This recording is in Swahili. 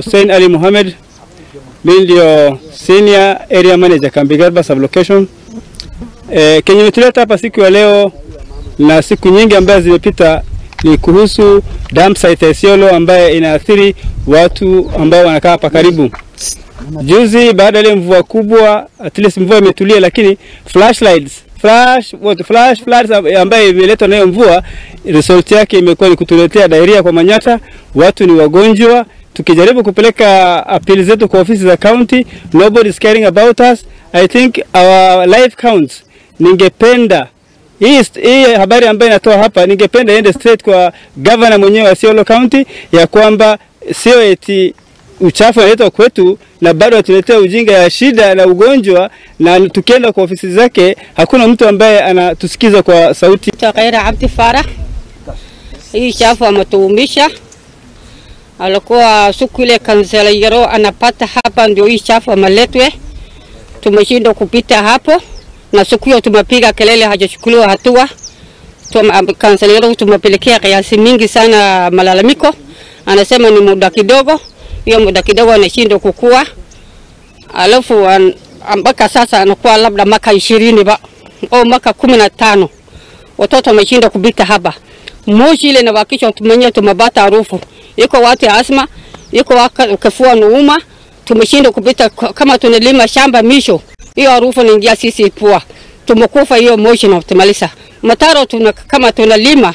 Hussein Ali Mohammed. Mimi ndio senior area manager kambi garba sublocatio. Kenye metuleta hapa siku ya leo na siku nyingi ambazo zimepita ni kuhusu dam site ya isiolo ambaye inaathiri watu ambao wanakaa hapa karibu. Juzi baada ya mvua kubwa, at least mvua imetulia, lakini flash floods ambaye imeletwa na mvua, result yake imekuwa ni kutuletea diarrhea kwa manyata, watu ni wagonjwa. Tukijaribu kupeleka appeal zetu kwa ofisi za county, nobody is caring about us. I think our life counts. Ningependa hii habari ambayo inatoa hapa, ningependa iende straight kwa governor mwenyewe wa Isiolo County, ya kwamba sio eti uchafu unaletwa kwetu na bado atuletea ujinga ya shida na ugonjwa, na tukienda kwa ofisi zake hakuna mtu ambaye anatusikiza kwa sauti. Kaira Abdi Farah, hii chafu ametuumisha. Alikuwa siku ile kansela yero anapata hapa ndio hii chafu ameletwe. Tumeshindwa kupita hapo na siku hiyo tumepiga kelele, hajachukuliwa hatua. Kansela yero tumepelekea kiasi mingi sana malalamiko. Anasema ni muda kidogo, hiyo muda kidogo anashindwa kukua. Alafu mpaka sasa anakuwa labda maka 20 au maka 15. Watoto wameshindwa kupita hapa. Moshi ile na wakisha tumenye tumebata harufu. Iko watu ya asma, iko kifua nuuma, tumeshindwa kupita kama tunalima shamba misho. Hiyo harufu inaingia sisi pua. Tumekufa hiyo moshi na tumalisa. Mataro kama tunalima